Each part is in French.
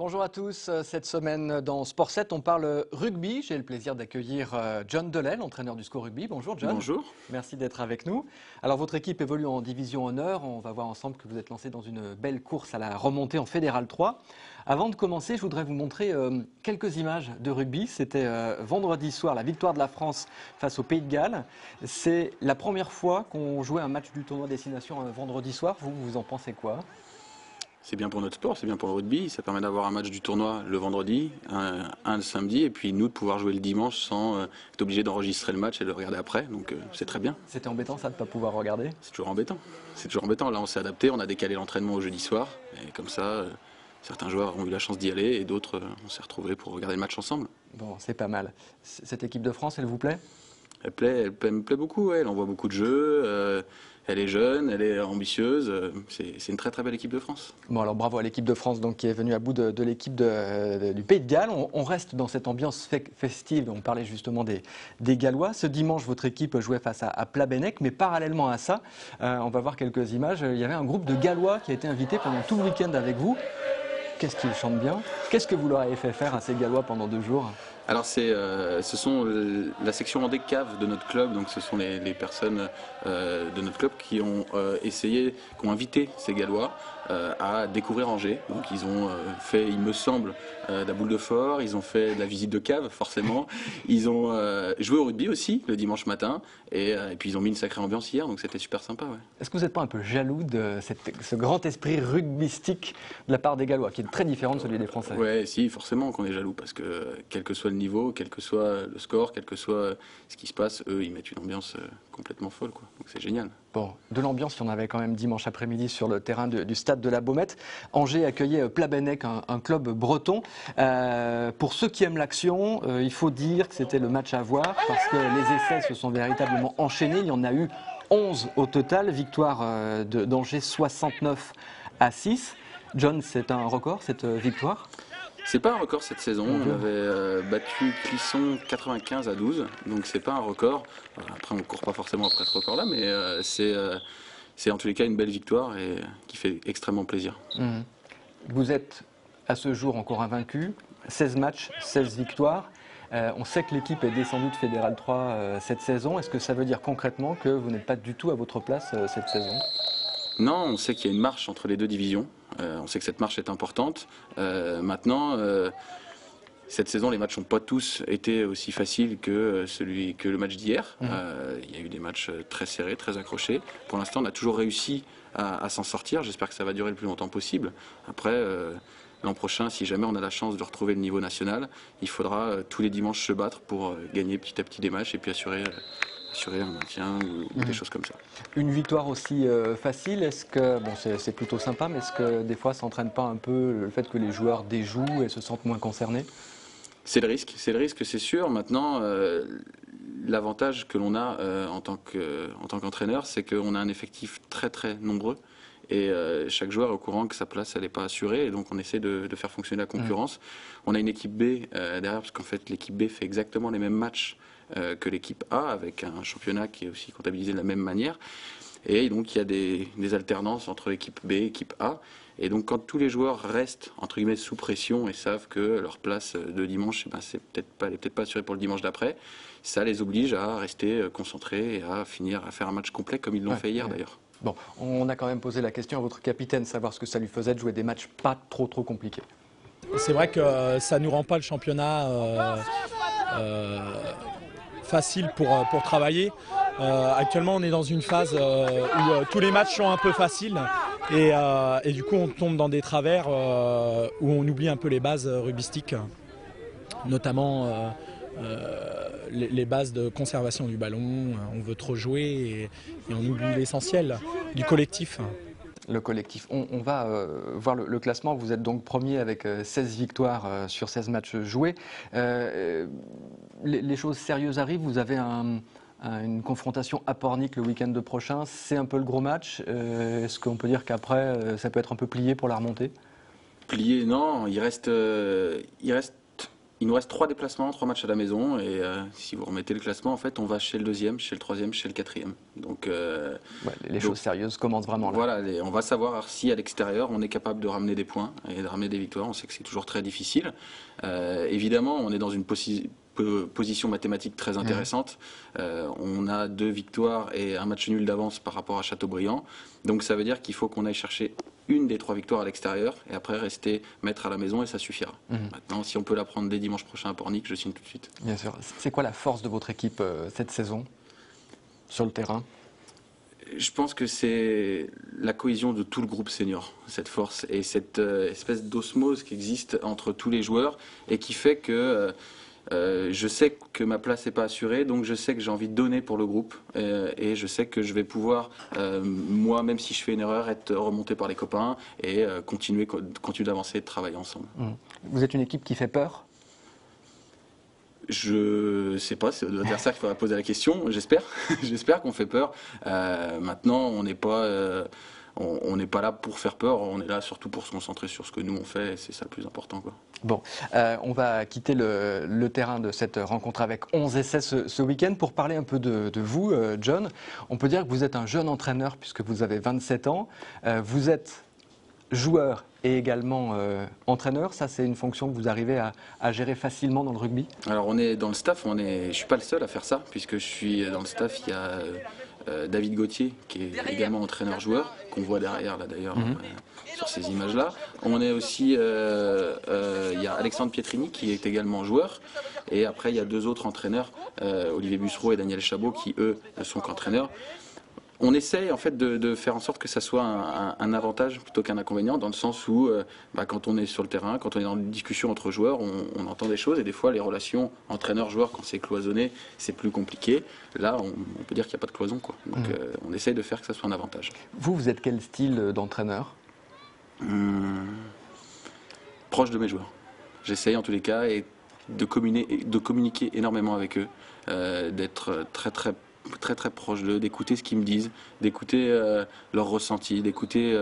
Bonjour à tous. Cette semaine dans Sport 7, on parle rugby. J'ai le plaisir d'accueillir John Delel, entraîneur du SCO Rugby. Bonjour John. Bonjour. Merci d'être avec nous. Alors votre équipe évolue en division honneur. On va voir ensemble que vous êtes lancé dans une belle course à la remontée en Fédéral 3. Avant de commencer, je voudrais vous montrer quelques images de rugby. C'était vendredi soir, la victoire de la France face au Pays de Galles. C'est la première fois qu'on jouait un match du tournoi Destination un vendredi soir. Vous en pensez quoi ? C'est bien pour notre sport, c'est bien pour le rugby. Ça permet d'avoir un match du tournoi le vendredi, un le samedi, et puis nous de pouvoir jouer le dimanche sans être obligé d'enregistrer le match et de le regarder après. Donc c'est très bien. C'était embêtant ça de ne pas pouvoir regarder ? C'est toujours embêtant. C'est toujours embêtant. Là on s'est adapté, on a décalé l'entraînement au jeudi soir. Et comme ça, certains joueurs ont eu la chance d'y aller et d'autres, on s'est retrouvés pour regarder le match ensemble. Bon, c'est pas mal. Cette équipe de France, elle vous plaît ? Elle me plaît beaucoup, ouais. Elle envoie beaucoup de jeux. Elle est jeune, elle est ambitieuse, c'est une très très belle équipe de France. Bon alors bravo à l'équipe de France donc, qui est venue à bout de l'équipe du Pays de Galles. On reste dans cette ambiance festive dont on parlait justement des Gallois. Ce dimanche, votre équipe jouait face à Plabennec, mais parallèlement à ça, on va voir quelques images. Il y avait un groupe de Gallois qui a été invité pendant tout le week-end avec vous. Qu'est-ce qu'ils chantent bien? Qu'est-ce que vous leur avez fait faire à ces Gallois pendant 2 jours? Alors ce sont la section Vendée Cave de notre club, donc ce sont les personnes de notre club qui ont essayé, qui ont invité ces Gallois à découvrir Angers. Donc ils ont fait, il me semble, de la boule de fort, ils ont fait de la visite de cave forcément, ils ont joué au rugby aussi le dimanche matin et puis ils ont mis une sacrée ambiance hier, donc c'était super sympa. Ouais. Est-ce que vous n'êtes pas un peu jaloux de ce grand esprit rugbystique de la part des Gallois, qui est très différent de celui des Français? Ouais, si, forcément qu'on est jaloux, parce que quel que soit le niveau, quel que soit le score, quel que soit ce qui se passe, eux, ils mettent une ambiance complètement folle, quoi. Donc c'est génial. Bon, de l'ambiance, il y en avait quand même dimanche après-midi sur le terrain du stade de la Baumette. Angers accueillait Plabennec, un club breton. Pour ceux qui aiment l'action, il faut dire que c'était le match à voir, parce que les essais se sont véritablement enchaînés. Il y en a eu 11 au total. Victoire d'Angers 69-6. John, c'est un record, cette victoire? C'est pas un record cette saison, on avait battu Clisson 95-12, donc c'est pas un record. Après on ne court pas forcément après ce record-là, mais c'est en tous les cas une belle victoire et qui fait extrêmement plaisir. Vous êtes à ce jour encore invaincu, 16 matchs, 16 victoires. On sait que l'équipe est descendue de Fédéral 3 cette saison. Est-ce que ça veut dire concrètement que vous n'êtes pas du tout à votre place cette saison? Non, on sait qu'il y a une marche entre les deux divisions. On sait que cette marche est importante. Maintenant, cette saison, les matchs n'ont pas tous été aussi faciles que le match d'hier. Il y a eu des matchs très serrés, très accrochés. Pour l'instant, on a toujours réussi à s'en sortir. J'espère que ça va durer le plus longtemps possible. Après, l'an prochain, si jamais on a la chance de retrouver le niveau national, il faudra tous les dimanches se battre pour gagner petit à petit des matchs et puis assurer un maintien ou des choses comme ça. Une victoire aussi facile, est-ce que, bon c'est plutôt sympa, mais est-ce que des fois ça n'entraîne pas un peu le fait que les joueurs déjouent et se sentent moins concernés? C'est le risque, c'est sûr. Maintenant, l'avantage que l'on a en tant qu'entraîneur, c'est qu'on a un effectif très très nombreux. Et chaque joueur est au courant que sa place elle n'est pas assurée et donc on essaie de faire fonctionner la concurrence. On a une équipe B derrière parce qu'en fait l'équipe B fait exactement les mêmes matchs que l'équipe A avec un championnat qui est aussi comptabilisé de la même manière. Et donc il y a des alternances entre équipe B et équipe A. Et donc quand tous les joueurs restent entre guillemets sous pression et savent que leur place de dimanche, c'est peut-être pas assurée pour le dimanche d'après, ça les oblige à rester concentrés et à finir à faire un match complet comme ils l'ont fait hier d'ailleurs. Bon, on a quand même posé la question à votre capitaine, savoir ce que ça lui faisait de jouer des matchs pas trop compliqués. C'est vrai que ça ne nous rend pas le championnat facile pour travailler. Actuellement, on est dans une phase où tous les matchs sont un peu faciles et du coup, on tombe dans des travers où on oublie un peu les bases rugbystiques, notamment les bases de conservation du ballon. On veut trop jouer et on oublie l'essentiel du collectif. Le collectif. On va voir le classement. Vous êtes donc premier avec 16 victoires sur 16 matchs joués. Les choses sérieuses arrivent. Vous avez une confrontation à Pornic le week-end prochain. C'est un peu le gros match. Est-ce qu'on peut dire qu'après, ça peut être un peu plié pour la remontée? Plié, non. Il reste il nous reste 3 déplacements, 3 matchs à la maison, et si vous remettez le classement, en fait, on va chez le 2e, chez le 3e, chez le 4e. Donc, les choses sérieuses commencent vraiment là. Voilà, on va savoir si à l'extérieur, on est capable de ramener des points et de ramener des victoires. On sait que c'est toujours très difficile. Évidemment, on est dans une position mathématique très intéressante. On a 2 victoires et un match nul d'avance par rapport à Châteaubriand. Donc ça veut dire qu'il faut qu'on aille chercher une des 3 victoires à l'extérieur et après rester maître à la maison et ça suffira. Maintenant, si on peut la prendre dès dimanche prochain à Pornic, je signe tout de suite. Bien sûr. C'est quoi la force de votre équipe cette saison sur le terrain? Je pense que c'est la cohésion de tout le groupe senior, cette force et cette espèce d'osmose qui existe entre tous les joueurs et qui fait que je sais que ma place n'est pas assurée, donc je sais que j'ai envie de donner pour le groupe et je sais que je vais pouvoir, moi, même si je fais une erreur, être remonté par les copains et continuer d'avancer et de travailler ensemble. Vous êtes une équipe qui fait peur? Je sais pas, c'est l'adversaire qu'il faudra poser la question, j'espère. J'espère qu'on fait peur. Maintenant, on n'est pas là pour faire peur, on est là surtout pour se concentrer sur ce que nous on fait, et c'est ça le plus important, quoi. Bon, on va quitter le terrain de cette rencontre avec 11 essais ce week-end pour parler un peu de vous, John. On peut dire que vous êtes un jeune entraîneur puisque vous avez 27 ans. Vous êtes joueur et également entraîneur. Ça, c'est une fonction que vous arrivez à gérer facilement dans le rugby? Alors, on est dans le staff, je suis pas le seul à faire ça, puisque je suis dans le staff, il y a David Gauthier, qui est également entraîneur-joueur, qu'on voit derrière, là d'ailleurs, sur ces images-là. On est aussi, il y a Alexandre Pietrini, qui est également joueur, et après, il y a 2 autres entraîneurs, Olivier Bussereau et Daniel Chabot, qui, eux, ne sont qu'entraîneurs. On essaye en fait de faire en sorte que ça soit un avantage plutôt qu'un inconvénient, dans le sens où quand on est sur le terrain, quand on est dans une discussion entre joueurs, on entend des choses et des fois les relations entraîneur-joueur, quand c'est cloisonné, c'est plus compliqué. Là, on peut dire qu'il n'y a pas de cloison, quoi. Donc on essaye de faire que ça soit un avantage. Vous êtes quel style d'entraîneur? Proche de mes joueurs. J'essaye en tous les cas de communiquer énormément avec eux, d'être très proche d'eux, d'écouter ce qu'ils me disent, d'écouter leurs ressentis, d'écouter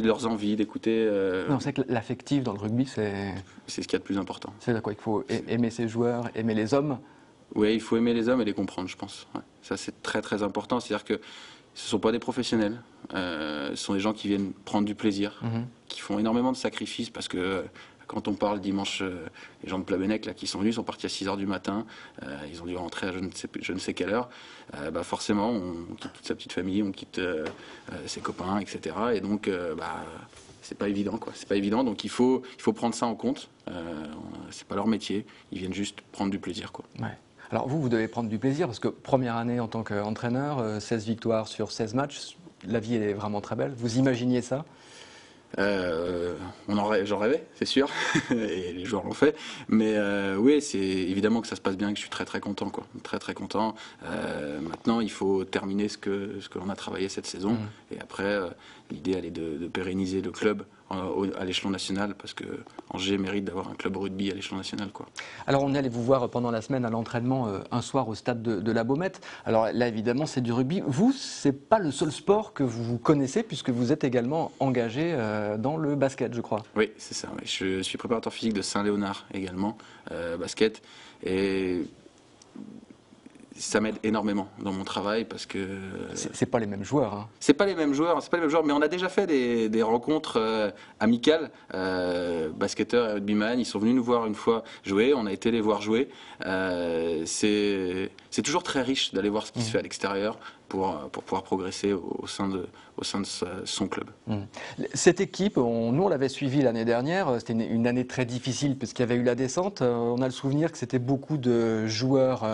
leurs envies, d'écouter... On sait que l'affectif dans le rugby, c'est ce qu'il y a de plus important. C'est quoi? Il faut aimer ses joueurs, aimer les hommes? Oui, il faut aimer les hommes et les comprendre, je pense. Ouais. Ça, c'est très important. C'est-à-dire que ce ne sont pas des professionnels, ce sont des gens qui viennent prendre du plaisir, qui font énormément de sacrifices parce que... Quand on parle dimanche, les gens de Plabennec là, qui sont venus sont partis à 6h du matin, ils ont dû rentrer à je ne sais quelle heure. Forcément, on quitte toute sa petite famille, on quitte ses copains, etc. Et donc, c'est pas évident, quoi. C'est pas évident, donc il faut prendre ça en compte. C'est pas leur métier, ils viennent juste prendre du plaisir, quoi. Ouais. Alors vous devez prendre du plaisir parce que première année en tant qu'entraîneur, 16 victoires sur 16 matchs, la vie est vraiment très belle. Vous imaginiez ça? J'en rêvais, c'est sûr, et les joueurs l'ont fait. Mais oui, c'est évidemment que ça se passe bien, que je suis très content, quoi. Très content. Maintenant, il faut terminer ce que l'on a travaillé cette saison. Et après, l'idée, elle est de pérenniser le club à l'échelon national, parce que Angers mérite d'avoir un club rugby à l'échelon national, quoi. Alors on est allé vous voir pendant la semaine à l'entraînement un soir au stade de la Baumette. Alors là évidemment c'est du rugby. Vous, c'est pas le seul sport que vous connaissez puisque vous êtes également engagé dans le basket, je crois. Oui, c'est ça. Oui. Je suis préparateur physique de Saint-Léonard également, basket, et ça m'aide énormément dans mon travail parce que c'est pas les mêmes joueurs. Hein. C'est pas les mêmes joueurs, mais on a déjà fait des rencontres amicales. Basketteurs et rugbyman, ils sont venus nous voir une fois jouer, on a été les voir jouer. C'est toujours très riche d'aller voir ce qui se fait à l'extérieur pour pouvoir progresser au sein de son club. Cette équipe, nous on l'avait suivie l'année dernière, c'était une année très difficile parce qu'il y avait eu la descente. On a le souvenir que c'était beaucoup de joueurs,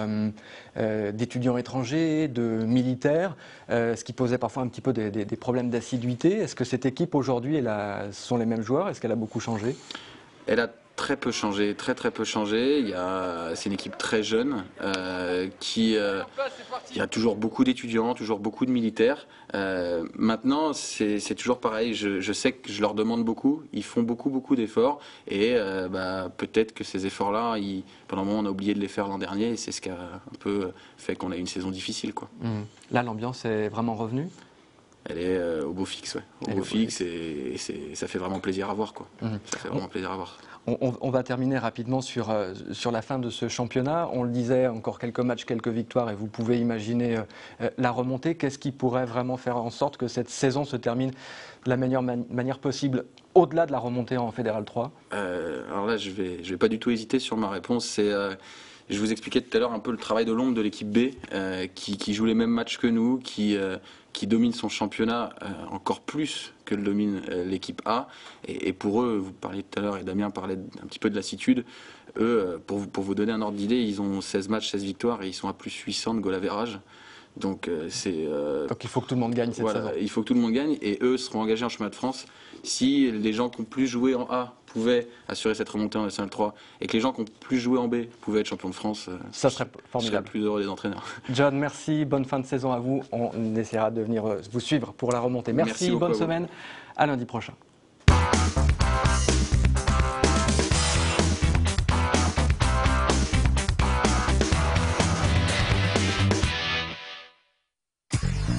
d'étudiants étrangers, de militaires, ce qui posait parfois un petit peu des problèmes d'assiduité. Est-ce que cette équipe aujourd'hui, ce sont les mêmes joueurs? Est-ce qu'elle a beaucoup changé? Elle a très peu changé, très peu changé. C'est une équipe très jeune il y a toujours beaucoup d'étudiants, toujours beaucoup de militaires. Maintenant, c'est toujours pareil. Je sais que je leur demande beaucoup. Ils font beaucoup d'efforts et peut-être que ces efforts-là, pendant un moment, on a oublié de les faire l'an dernier et c'est ce qui a un peu fait qu'on a eu une saison difficile, quoi. Là, l'ambiance est vraiment revenue? Elle est au beau fixe, ouais. Au beau fixe et ça fait vraiment plaisir à voir, quoi. Ça fait vraiment plaisir à voir. On va terminer rapidement sur la fin de ce championnat. On le disait, encore quelques matchs, quelques victoires et vous pouvez imaginer la remontée. Qu'est-ce qui pourrait vraiment faire en sorte que cette saison se termine de la meilleure manière possible au-delà de la remontée en Fédéral 3 ? Alors là, je vais pas du tout hésiter sur ma réponse. Je vous expliquais tout à l'heure un peu le travail de l'ombre de l'équipe B qui joue les mêmes matchs que nous, qui domine son championnat encore plus que le domine l'équipe A. Et pour eux, vous parliez tout à l'heure et Damien parlait un petit peu de lassitude. Eux, pour vous donner un ordre d'idée, ils ont 16 matchs, 16 victoires et ils sont à plus 800 de goal average. Donc il faut que tout le monde gagne cette saison. Il faut que tout le monde gagne et eux seront engagés en championnat de France. Si les gens qui ont plus joué en A pouvaient assurer cette remontée en National 3 et que les gens qui ont plus joué en B pouvaient être champions de France, ça serait formidable. Je serais le plus heureux des entraîneurs. John, merci, bonne fin de saison à vous. On essaiera de venir vous suivre pour la remontée. Merci bonne semaine, à lundi prochain.